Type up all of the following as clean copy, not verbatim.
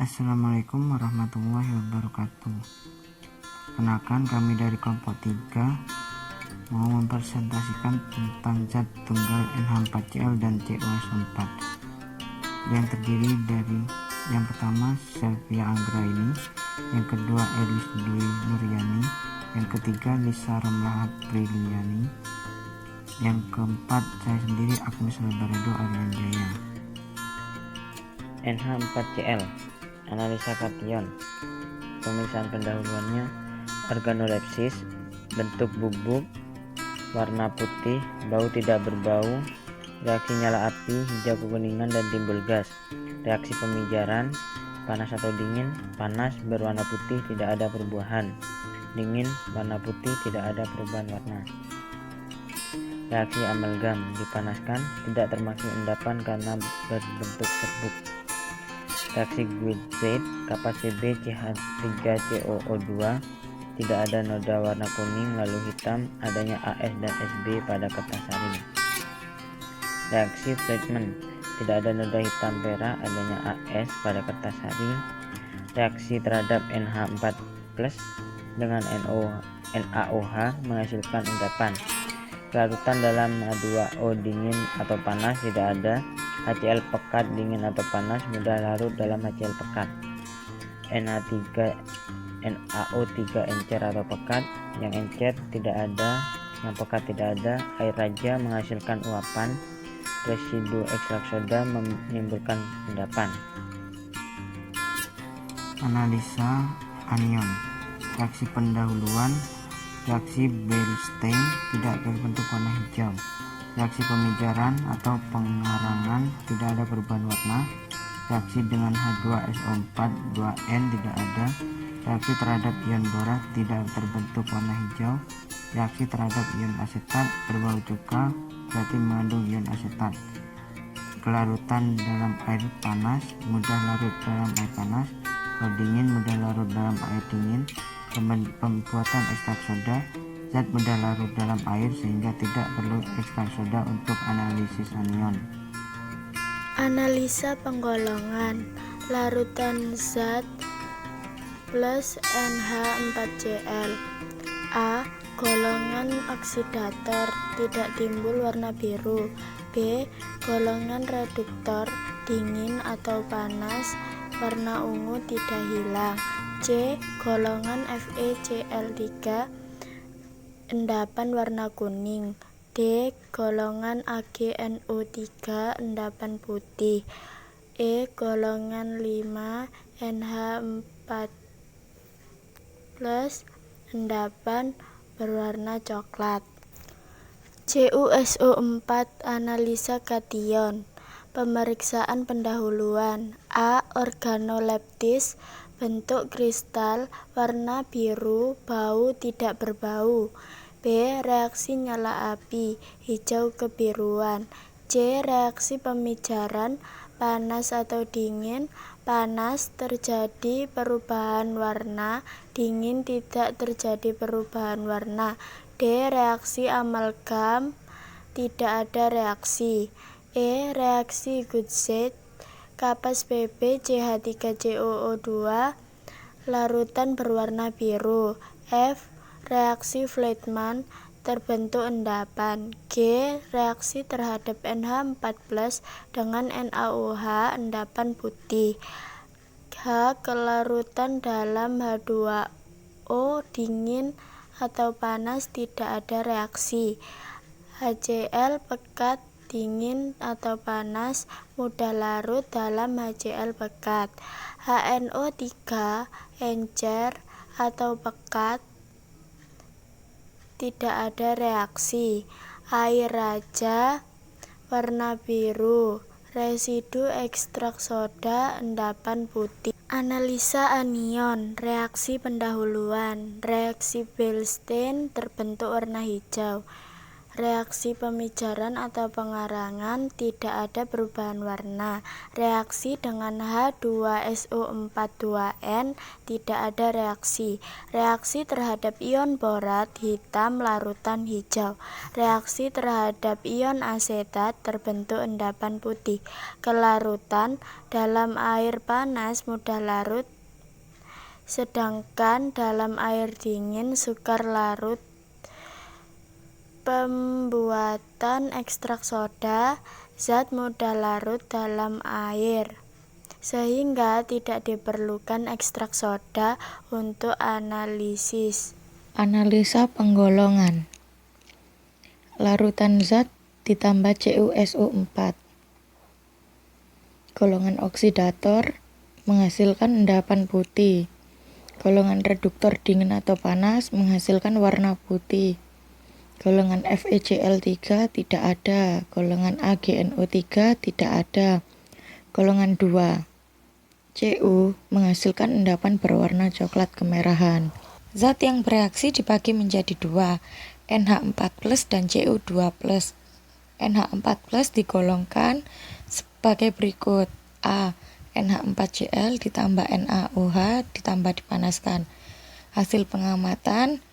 Assalamualaikum warahmatullahi wabarakatuh. Perkenalkan, kami dari kelompok 3 mau mempresentasikan tentang zat tunggal NH4Cl dan CuSO4 yang terdiri dari yang pertama Selvia Anggraini, yang kedua Elis Dwi Nuryani, yang ketiga Lisa Romla Apriliani, yang keempat saya sendiri Agnes Lebaredo Arianjaya. NH4Cl, analisa kation. Pemeriksaan pendahuluannya: organolepsis, bentuk bubuk, warna putih, bau tidak berbau, reaksi nyala api, hijau kekuningan dan timbul gas. Reaksi pemijaran: panas atau dingin, panas berwarna putih, tidak ada perubahan, dingin warna putih, tidak ada perubahan warna. Reaksi amalgam: dipanaskan, tidak termasuk endapan karena berbentuk serbuk. Reaksi Gutzeit, kapas Pb CH3COO2, tidak ada noda warna kuning lalu hitam, adanya AS dan SB pada kertas saring. Reaksi Fleischmann, tidak ada noda hitam perak, adanya AS pada kertas saring. Reaksi terhadap NH4+ dengan NaOH menghasilkan endapan. Kelarutan dalam H2O dingin atau panas tidak ada. HCl pekat dingin atau panas mudah larut dalam HCl pekat. NaO3 encer atau pekat, yang encer tidak ada, yang pekat tidak ada. Air raja menghasilkan uapan. Residu ekstrak soda menimbulkan endapan. Analisa anion. Reaksi pendahuluan: reaksi Beilstein tidak berbentuk warna hijau. Reaksi pemijaran atau pengarangan tidak ada perubahan warna. Reaksi dengan H2SO4 2N tidak ada. Reaksi terhadap ion borat tidak terbentuk warna hijau. Reaksi terhadap ion asetat berbau cuka, berarti mengandung ion asetat. Kelarutan dalam air panas, mudah larut dalam air panas. Kalau dingin, mudah larut dalam air dingin. Pembuatan ekstrak soda: zat mudah larut dalam air sehingga tidak perlu ekstrak soda untuk analisis anion. Analisa penggolongan. Larutan zat plus NH4Cl. A. Golongan oksidator, tidak timbul warna biru. B. Golongan reduktor, dingin atau panas, warna ungu tidak hilang. C. Golongan FeCl3, endapan warna kuning. D. Golongan AgNO3, endapan putih. E. Golongan 5 NH4+, endapan berwarna coklat. CuSO4, analisa kation. Pemeriksaan pendahuluan: A. Organoleptis, bentuk kristal, warna biru, bau tidak berbau. B. Reaksi nyala api, hijau kebiruan. C. Reaksi pemijaran, panas atau dingin, panas terjadi perubahan warna, dingin tidak terjadi perubahan warna. D. Reaksi amalgam, tidak ada reaksi. E. Reaksi Gutzeit, kapas Pb CH3COO2, larutan berwarna biru. F. Reaksi Fleischmann, terbentuk endapan. G. Reaksi terhadap NH4+ dengan NaOH, endapan putih. H. Kelarutan dalam H2O dingin atau panas tidak ada reaksi. HCl pekat dingin atau panas mudah larut dalam HCl pekat. HNO3 encer atau pekat tidak ada reaksi. Air raja warna biru, residu ekstrak soda, endapan putih. Analisa anion. Reaksi pendahuluan: reaksi Beilstein terbentuk warna hijau. Reaksi pemijaran atau pengarangan tidak ada perubahan warna. Reaksi dengan H2SO42N tidak ada reaksi. Reaksi terhadap ion borat hitam larutan hijau. Reaksi terhadap ion asetat terbentuk endapan putih. Kelarutan dalam air panas mudah larut, sedangkan dalam air dingin sukar larut. Pembuatan ekstrak soda, zat mudah larut dalam air, sehingga tidak diperlukan ekstrak soda untuk analisis. Analisa penggolongan. Larutan zat ditambah CuSO4. Golongan oksidator menghasilkan endapan putih. Golongan reduktor dingin atau panas menghasilkan warna putih. Golongan FeCl3 tidak ada. Golongan AgNO3 tidak ada. Golongan 2 Cu menghasilkan endapan berwarna coklat kemerahan. Zat yang bereaksi dibagi menjadi dua, NH4+ dan Cu2+. NH4+ digolongkan sebagai berikut. A. NH4Cl ditambah NaOH ditambah dipanaskan. Hasil pengamatan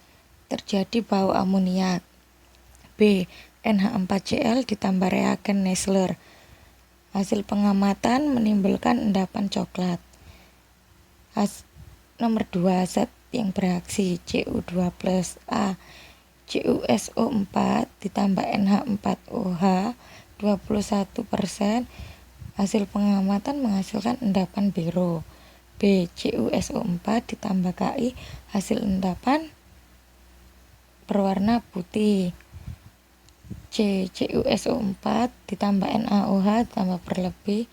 terjadi bau amoniak. B. NH4Cl ditambah reagen Nessler. Hasil pengamatan menimbulkan endapan coklat. Nomor 2. Zat yang bereaksi Cu2+. A. CuSO4 ditambah NH4OH 21%. Hasil pengamatan menghasilkan endapan biru. B. CuSO4 ditambah Ki. Hasil endapan berwarna putih. C. CuSO4 ditambah NaOH ditambah berlebih.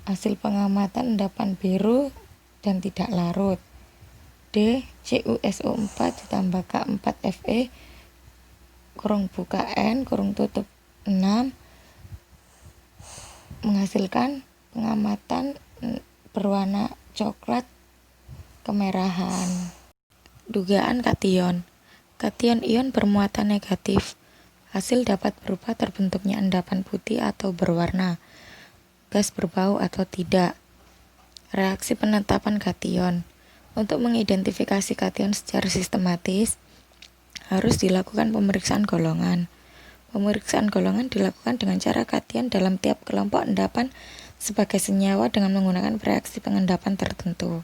Hasil pengamatan endapan biru dan tidak larut. D. CuSO4 ditambah K4Fe (N) menghasilkan pengamatan berwarna coklat kemerahan. Dugaan kation. Kation ion bermuatan negatif. Hasil dapat berupa terbentuknya endapan putih atau berwarna, gas berbau atau tidak. Reaksi penetapan kation. Untuk mengidentifikasi kation secara sistematis, harus dilakukan pemeriksaan golongan. Pemeriksaan golongan dilakukan dengan cara kation dalam tiap kelompok endapan sebagai senyawa dengan menggunakan reaksi pengendapan tertentu.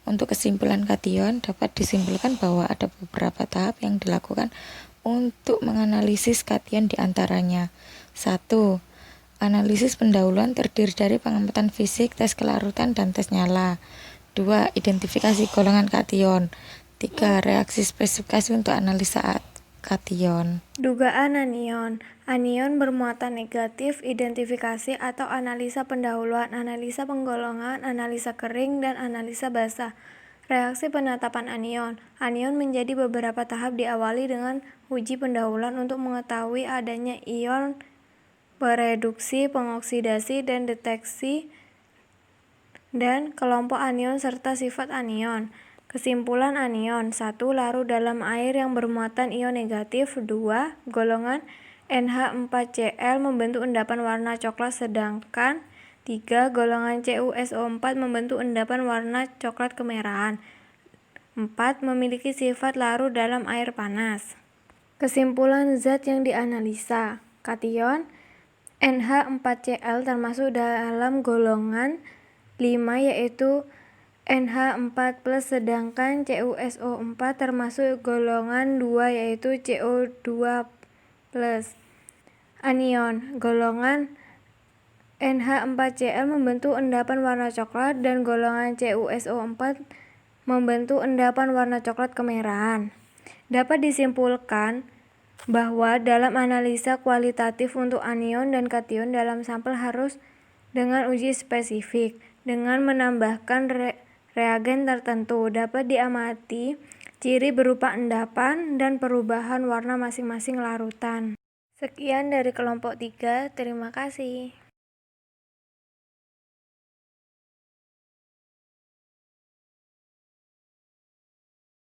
Untuk kesimpulan kation, dapat disimpulkan bahwa ada beberapa tahap yang dilakukan untuk menganalisis kation diantaranya. 1. Analisis pendahuluan terdiri dari pengamatan fisik, tes kelarutan, dan tes nyala. 2. Identifikasi golongan kation. 3. Reaksi spesifikasi untuk analisa kation. Dugaan anion. Anion bermuatan negatif, identifikasi atau analisa pendahuluan, analisa penggolongan, analisa kering, dan analisa basah. Reaksi penetapan anion. Anion menjadi beberapa tahap diawali dengan uji pendahuluan untuk mengetahui adanya ion bereduksi, pengoksidasi, dan deteksi dan kelompok anion serta sifat anion. Kesimpulan anion. 1. Larut dalam air yang bermuatan ion negatif. 2. Golongan NH4Cl membentuk endapan warna coklat, sedangkan 3. Golongan CuSO4 membentuk endapan warna coklat kemerahan. 4. Memiliki sifat larut dalam air panas. Kesimpulan zat yang dianalisa. Kation NH4Cl termasuk dalam golongan 5 yaitu NH4+, sedangkan CuSO4 termasuk golongan 2 yaitu CO2+. Anion. Golongan NH4Cl membentuk endapan warna coklat dan golongan CuSO4 membentuk endapan warna coklat kemerahan. Dapat disimpulkan bahwa dalam analisa kualitatif untuk anion dan kation dalam sampel harus dengan uji spesifik. Dengan menambahkan reagen tertentu, dapat diamati ciri berupa endapan dan perubahan warna masing-masing larutan. Sekian dari kelompok 3, terima kasih.